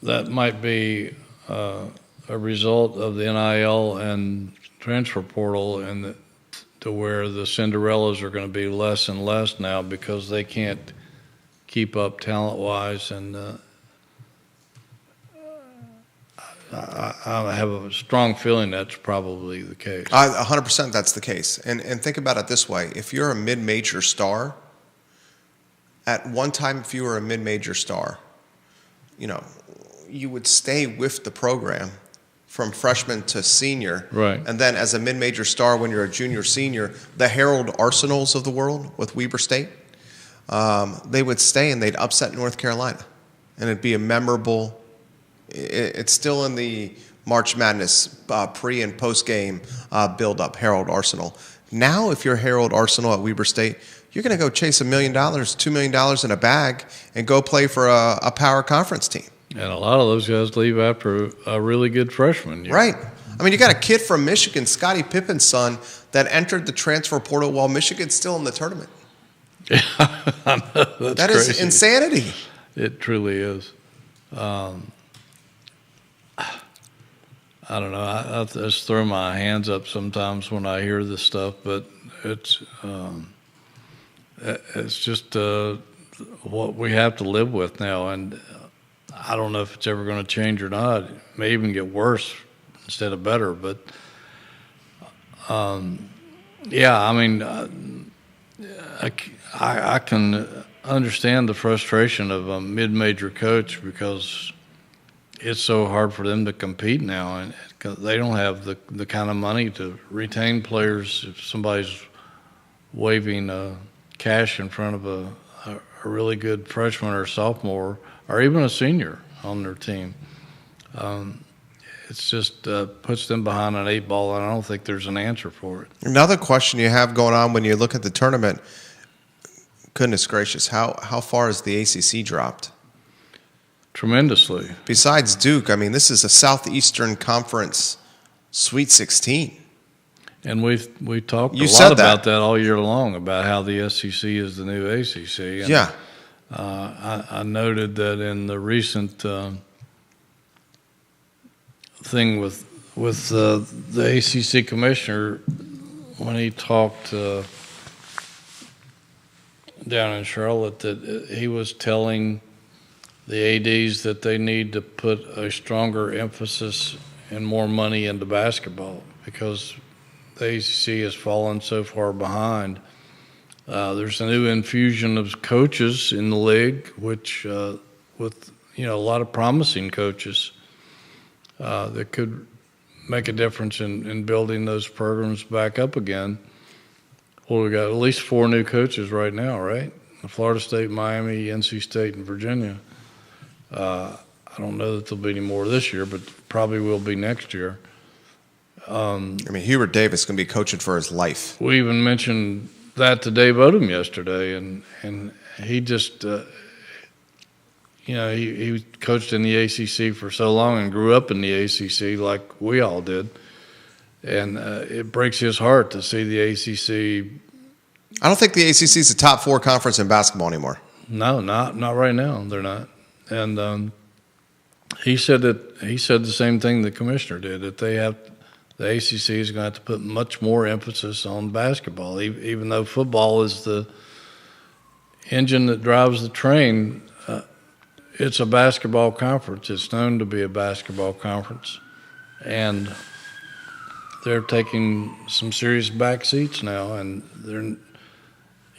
that might be a result of the NIL and transfer portal, and to where the Cinderellas are going to be less and less now because they can't keep up talent-wise, and I have a strong feeling that's probably the case. 100% that's the case. And think about it this way. If you're a mid-major star, at one time if you were a mid-major star, you would stay with the program from freshman to senior. Right. And then as a mid-major star, when you're a junior, senior, the Harold Arsenals of the world with Weber State, they would stay and they'd upset North Carolina. And it'd be a memorable... It's still in the March Madness pre- and post-game build-up, Harold Arsenal. Now, if you're Harold Arsenal at Weber State, you're going to go chase $1 million, $2 million in a bag and go play for a power conference team. And a lot of those guys leave after a really good freshman year. Right. I mean, you got a kid from Michigan, Scottie Pippen's son, that entered the transfer portal while Michigan's still in the tournament. Yeah, I know. That's crazy. Is Insanity. It truly is. I don't know. I just throw my hands up sometimes when I hear this stuff, but it's just what we have to live with now, and I don't know if it's ever going to change or not. It may even get worse instead of better, but yeah, I mean, I can understand the frustration of a mid-major coach because it's so hard for them to compete now, and they don't have the kind of money to retain players. If somebody's waving cash in front of a really good freshman or sophomore or even a senior on their team, it's just puts them behind an 8 ball, and I don't think there's an answer for it. Another question you have going on when you look at the tournament, goodness gracious, how far has the ACC dropped? Tremendously. Besides Duke, I mean, this is a Southeastern Conference Sweet 16. And we talked You a said lot about that all year long, about how the SEC is the new ACC. And, yeah. I noted that in the recent thing with the ACC commissioner, when he talked down in Charlotte, that he was telling the ADs that they need to put a stronger emphasis and more money into basketball because the ACC has fallen so far behind. There's a new infusion of coaches in the league, which with a lot of promising coaches that could make a difference in building those programs back up again. Well, we got at least 4 new coaches right now, right? Florida State, Miami, NC State, and Virginia. I don't know that there'll be any more this year, but probably will be next year. I mean, Hubert Davis is going to be coaching for his life. We even mentioned that to Dave Odom yesterday, and he just, he coached in the ACC for so long and grew up in the ACC like we all did, and it breaks his heart to see the ACC. I don't think the ACC is a top 4 conference in basketball anymore. No, not right now. They're not, and he said the same thing the commissioner did, that the ACC is going to have to put much more emphasis on basketball, even though football is the engine that drives the train. It's a basketball conference. It's known to be a basketball conference, and they're taking some serious back seats now. And they're,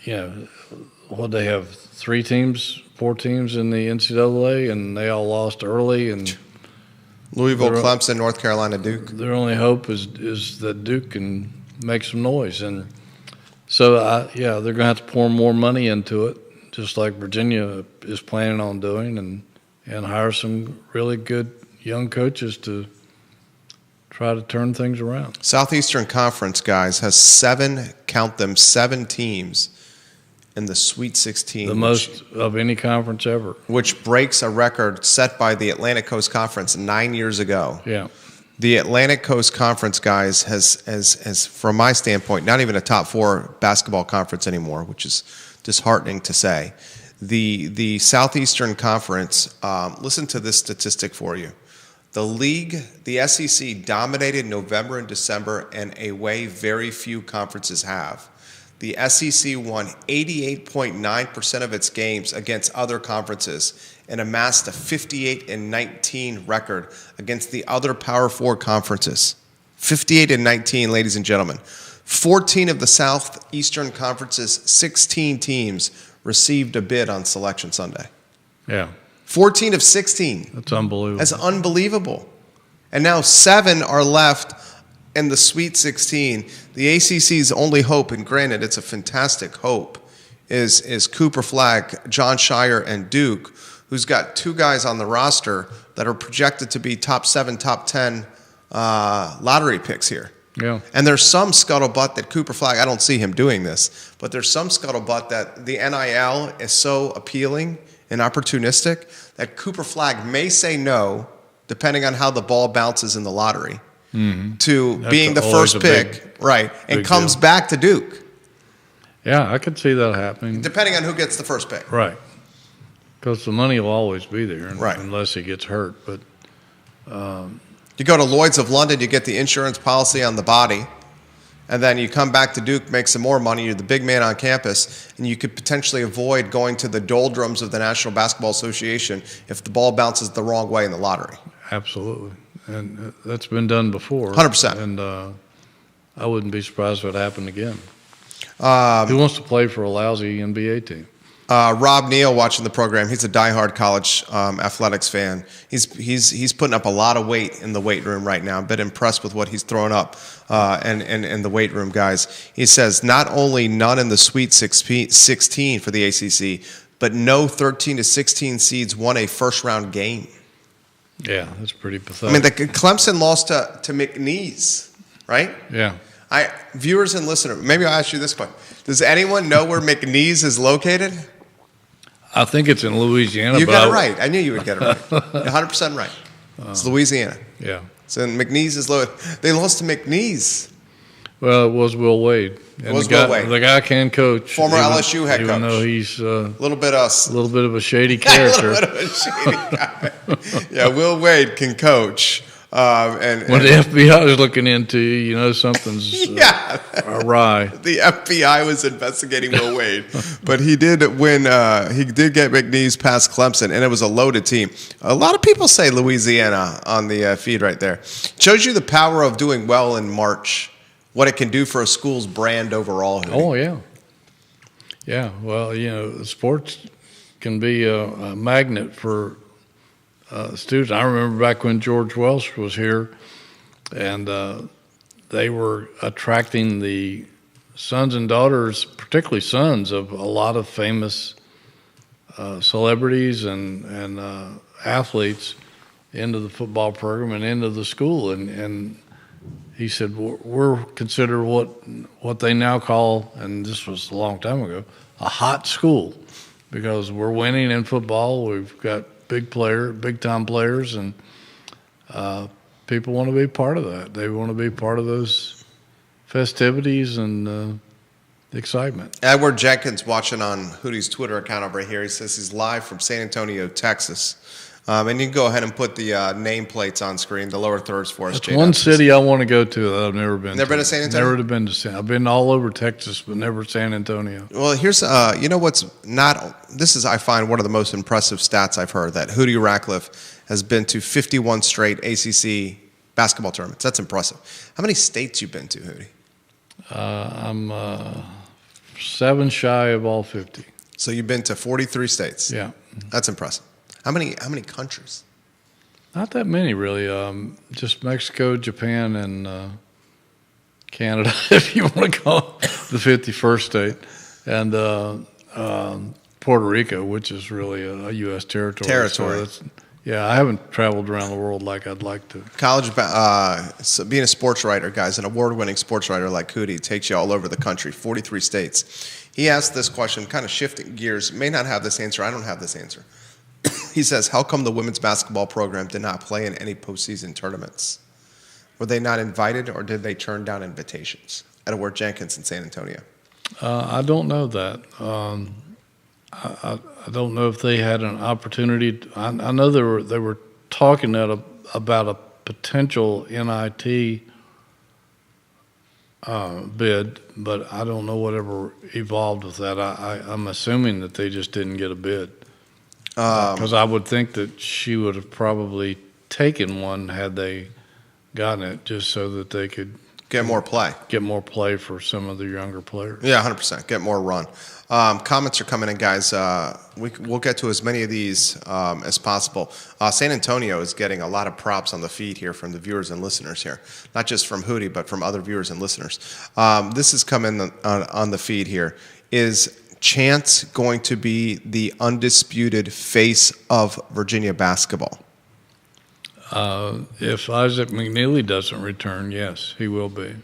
they have 4 teams in the NCAA, and they all lost early. And Louisville, Clemson, North Carolina, Duke. Their only hope is that Duke can make some noise, and so they're going to have to pour more money into it, just like Virginia is planning on doing, and hire some really good young coaches to try to turn things around. Southeastern Conference, guys, has 7 teams in the Sweet 16. The most of any conference ever. Which breaks a record set by the Atlantic Coast Conference 9 years ago. Yeah. The Atlantic Coast Conference, guys, has, from my standpoint, not even a top 4 basketball conference anymore, which is disheartening to say. The Southeastern Conference, listen to this statistic for you. The league, the SEC, dominated November and December in a way very few conferences have. The SEC won 88.9% of its games against other conferences and amassed a 58-19 record against the other Power 4 conferences. 58-19, ladies and gentlemen. 14 of the Southeastern Conference's 16 teams received a bid on Selection Sunday. Yeah. 14 of 16. That's unbelievable. That's unbelievable. And now 7 are left in the Sweet 16. The ACC's only hope, and granted it's a fantastic hope, is Cooper Flagg, John Shire, and Duke, who's got 2 guys on the roster that are projected to be top 7, top 10 lottery picks here. Yeah. And there's some scuttlebutt that Cooper Flagg, I don't see him doing this, but there's some scuttlebutt that the NIL is so appealing and opportunistic that Cooper Flagg may say no, depending on how the ball bounces in the lottery, to That's being the first pick, right, and comes deal. back to Duke. Yeah, I could see that happening. Depending on who gets the first pick. Right. Because the money will always be there, right, unless he gets hurt. But you go to Lloyd's of London, you get the insurance policy on the body, and then you come back to Duke, make some more money, you're the big man on campus, and you could potentially avoid going to the doldrums of the National Basketball Association if the ball bounces the wrong way in the lottery. Absolutely. And that's been done before. 100%. And I wouldn't be surprised if it happened again. Who wants to play for a lousy NBA team? Rob Neal, watching the program, he's a diehard college athletics fan. He's putting up a lot of weight in the weight room right now. I've been impressed with what he's thrown up in the weight room, guys. He says not only none in the Sweet 16 for the ACC, but no 13 to 16 seeds won a first-round game. Yeah, that's pretty pathetic. I mean, Clemson lost to McNeese, right? Yeah. Viewers and listeners, maybe I'll ask you this question. Does anyone know where McNeese is located? I think it's in Louisiana. You got it right. I knew you would get it right. 100% right. It's Louisiana. Yeah. So McNeese is low. They lost to McNeese. Well, it was Will Wade. It was Will Wade. The guy can coach. Former LSU head coach. Even though he's a little bit of a shady character. A little bit of a shady guy. Yeah, Will Wade can coach. And when the FBI is looking into you, something's awry. The FBI was investigating Will Wade, but he did win. He did get McNeese past Clemson, and it was a loaded team. A lot of people say Louisiana on the feed right there. Shows you the power of doing well in March, what it can do for a school's brand overall. Hoodie. Oh, yeah. Yeah, well, sports can be a magnet for students. I remember back when George Welsh was here, and they were attracting the sons and daughters, particularly sons, of a lot of famous celebrities and athletes into the football program and into the school. And he said, we're considered what they now call, and this was a long time ago, a hot school, because we're winning in football. We've got big time players, and people want to be part of that. They want to be part of those festivities and excitement. Edward Jenkins, watching on Hootie's Twitter account over here, he says he's live from San Antonio, Texas. And you can go ahead and put the nameplates on screen, the lower thirds for us. It's one city I want to go to that I've never been to. Never been to San Antonio? Never been to San. I've been all over Texas, but never San Antonio. Well, here's, this is, I find, one of the most impressive stats I've heard, that Hootie Ratcliffe has been to 51 straight ACC basketball tournaments. That's impressive. How many states you been to, Hootie? I'm 7 shy of all 50. So you've been to 43 states. Yeah. That's impressive. How many countries? Not that many, really. Just Mexico, Japan, and Canada, if you want to call it the 51st state, and Puerto Rico, which is really a U.S. territory. So I haven't traveled around the world like I'd like to. So being a sports writer, guys, an award-winning sports writer like Hootie takes you all over the country, 43 states. He asked this question, kind of shifting gears. May not have this answer. I don't have this answer. He says, how come the women's basketball program did not play in any postseason tournaments? Were they not invited, or did they turn down invitations? Edward Jenkins in San Antonio. I don't know that. I don't know if they had an opportunity. I know they were talking about a potential NIT bid, but I don't know whatever evolved with that. I'm assuming that they just didn't get a bid. Because I would think that she would have probably taken one had they gotten it, just so that they could get more play for some of the younger players. Yeah, 100%. Get more run. Comments are coming in, guys. We'll get to as many of these as possible. San Antonio is getting a lot of props on the feed here from the viewers and listeners here, not just from Hootie, but from other viewers and listeners. This is coming on the feed here. Is Chance going to be the undisputed face of Virginia basketball? If Isaac McNeely doesn't return, yes, he will be.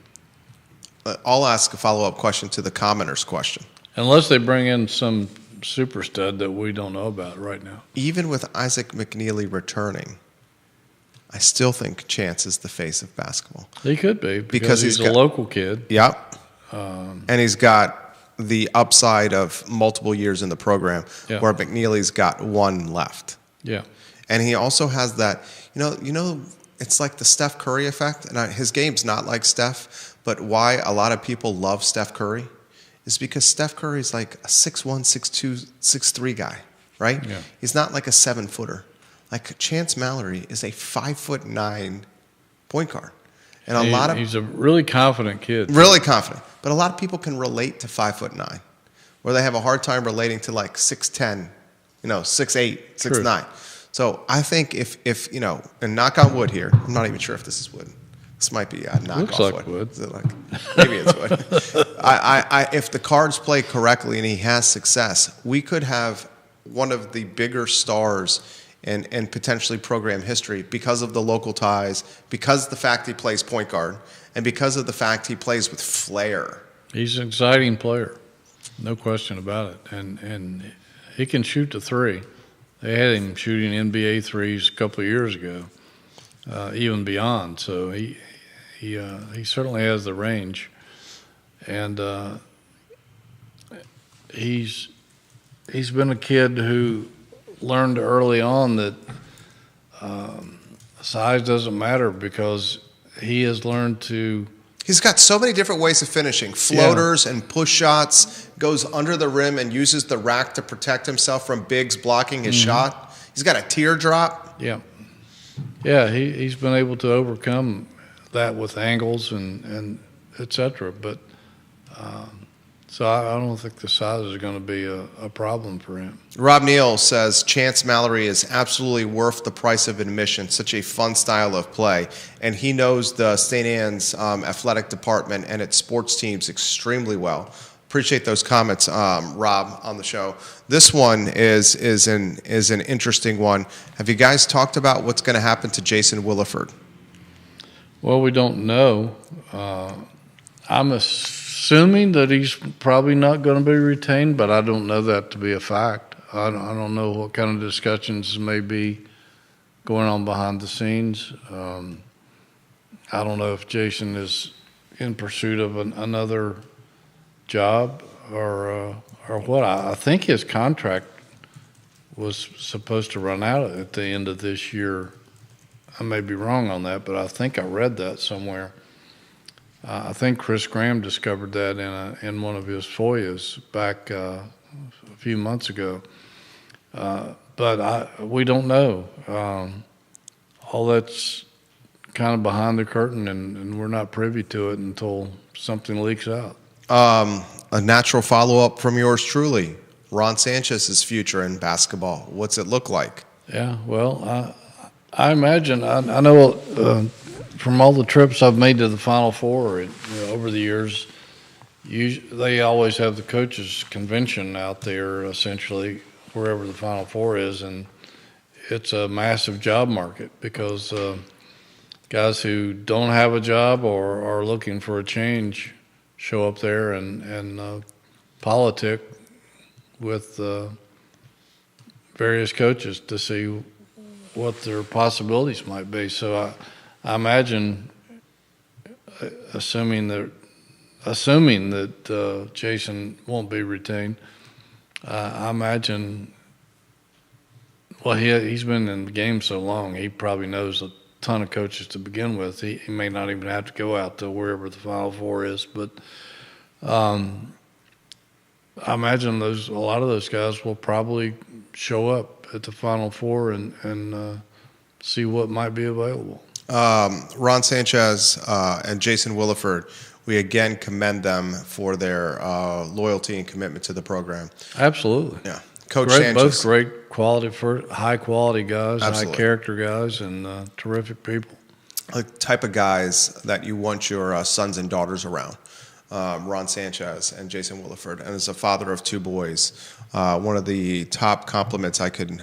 I'll ask a follow-up question to the commenter's question. Unless they bring in some super stud that we don't know about right now. Even with Isaac McNeely returning, I still think Chance is the face of basketball. He could be because he's a local kid. Yep. And he's got the upside of multiple years in the program, where McNeely's got one left. Yeah. And he also has that, it's like the Steph Curry effect. And his game's not like Steph, but why a lot of people love Steph Curry is because Steph Curry's like a 6'1", 6'2", 6'3" guy, right? Yeah. He's not like a 7-footer. Like Chance Mallory is a 5'9" point guard. And he's a really confident kid. Really confident. But a lot of people can relate to 5'9", where they have a hard time relating to like 6'10", 6'8", 6'9". So I think if and knock on wood here, I'm not even sure if this is wood. This might be knock Looks off like wood. wood. Is it maybe it's wood. If the cards play correctly and he has success, we could have one of the bigger stars in potentially program history because of the local ties, because of the fact he plays point guard, and because of the fact he plays with flair. He's an exciting player, no question about it, and he can shoot the three. They had him shooting NBA threes a couple of years ago, even beyond. So he certainly has the range, and he's been a kid who learned early on that size doesn't matter, because he has learned to. He's got so many different ways of finishing. Floaters and push shots, goes under the rim and uses the rack to protect himself from bigs blocking his shot. He's got a teardrop. Yeah. Yeah, he's been able to overcome that with angles and et cetera. But so I don't think the size is going to be a problem for him. Rob Neal says Chance Mallory is absolutely worth the price of admission. Such a fun style of play, and he knows the St. Anne's athletic department and its sports teams extremely well. Appreciate those comments, Rob, on the show. This one is an interesting one. Have you guys talked about what's going to happen to Jason Williford? Well, we don't know. I'm assuming that he's probably not going to be retained, but I don't know that to be a fact. I don't know what kind of discussions may be going on behind the scenes. I don't know if Jason is in pursuit of another job or what. I think his contract was supposed to run out at the end of this year. I may be wrong on that, but I think I read that somewhere. I think Chris Graham discovered that in one of his FOIAs back a few months ago. But we don't know. All that's kind of behind the curtain, and we're not privy to it until something leaks out. A natural follow-up from yours truly, Ron Sanchez's future in basketball. What's it look like? Yeah, well, I imagine, I know from all the trips I've made to the Final Four over the years, they always have the coaches' convention out there, essentially, wherever the Final Four is, and it's a massive job market because guys who don't have a job or are looking for a change show up there and politic with various coaches to see what their possibilities might be. So I imagine, assuming that Jason won't be retained, I imagine. Well, he's been in the game so long, he probably knows a ton of coaches to begin with. He may not even have to go out to wherever the Final Four is, but I imagine a lot of those guys will probably show up at the Final Four and see what might be available. Ron Sanchez and Jason Williford, we again commend them for their loyalty and commitment to the program. Absolutely. Yeah. Coach Sanchez. Both great quality, high quality guys, Absolutely. High character guys, and terrific people. The type of guys that you want your sons and daughters around. Ron Sanchez and Jason Williford. And as a father of two boys, one of the top compliments I could,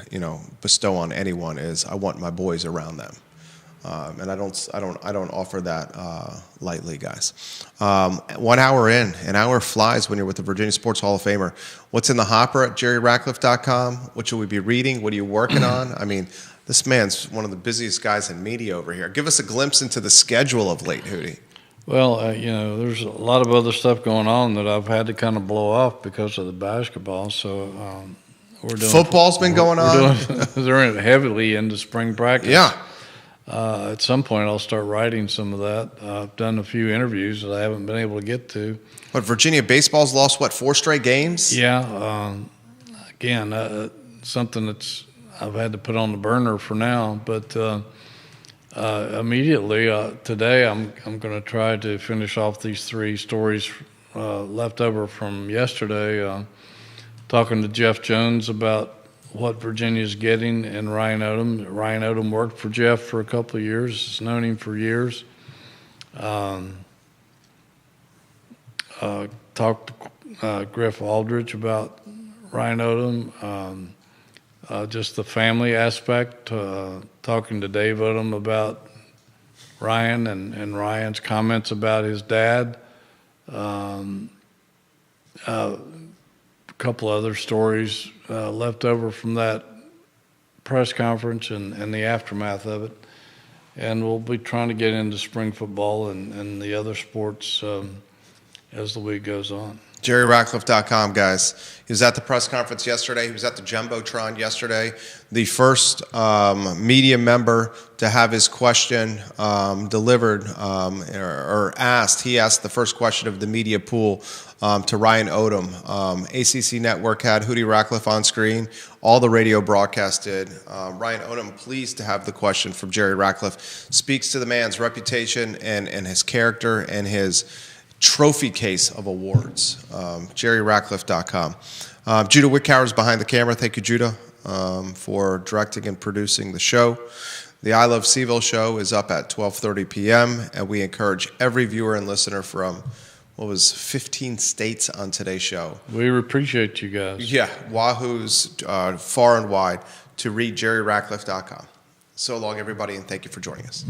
bestow on anyone is I want my boys around them. And I don't offer that lightly, guys. 1 hour in, an hour flies when you're with the Virginia Sports Hall of Famer. What's in the hopper at jerryratcliffe.com? What should we be reading? What are you working on? I mean, this man's one of the busiest guys in media over here. Give us a glimpse into the schedule of late, Hootie. Well, there's a lot of other stuff going on that I've had to kind of blow off because of the basketball. So we're doing football's been going on. They're heavily into spring practice. Yeah. At some point, I'll start writing some of that. I've done a few interviews that I haven't been able to get to. But Virginia baseball's lost, 4 straight games? Yeah. Again, something that's I've had to put on the burner for now. But immediately today, I'm going to try to finish off these 3 stories left over from yesterday, talking to Jeff Jones about what Virginia's getting and Ryan Odom. Ryan Odom worked for Jeff for a couple of years. He's known him for years. Talked to Griff Aldridge about Ryan Odom, just the family aspect, talking to Dave Odom about Ryan and Ryan's comments about his dad. A couple other stories left over from that press conference and the aftermath of it. And we'll be trying to get into spring football and the other sports as the week goes on. JerryRatcliffe.com, guys. He was at the press conference yesterday. He was at the Jumbotron yesterday. The first media member to have his question delivered or asked. He asked the first question of the media pool to Ryan Odom. ACC Network had Hootie Ratcliffe on screen. All the radio broadcast did. Ryan Odom, pleased to have the question from Jerry Ratcliffe. Speaks to the man's reputation and his character and his trophy case of awards. JerryRatcliffe.com. Judah Wickhauer is behind the camera. Thank you, Judah, for directing and producing the show. The I Love CVille show is up at 12:30 p.m., and we encourage every viewer and listener from 15 states on today's show. We appreciate you guys. Yeah, Wahoo's far and wide to read jerryratcliffe.com. So long, everybody, and thank you for joining us.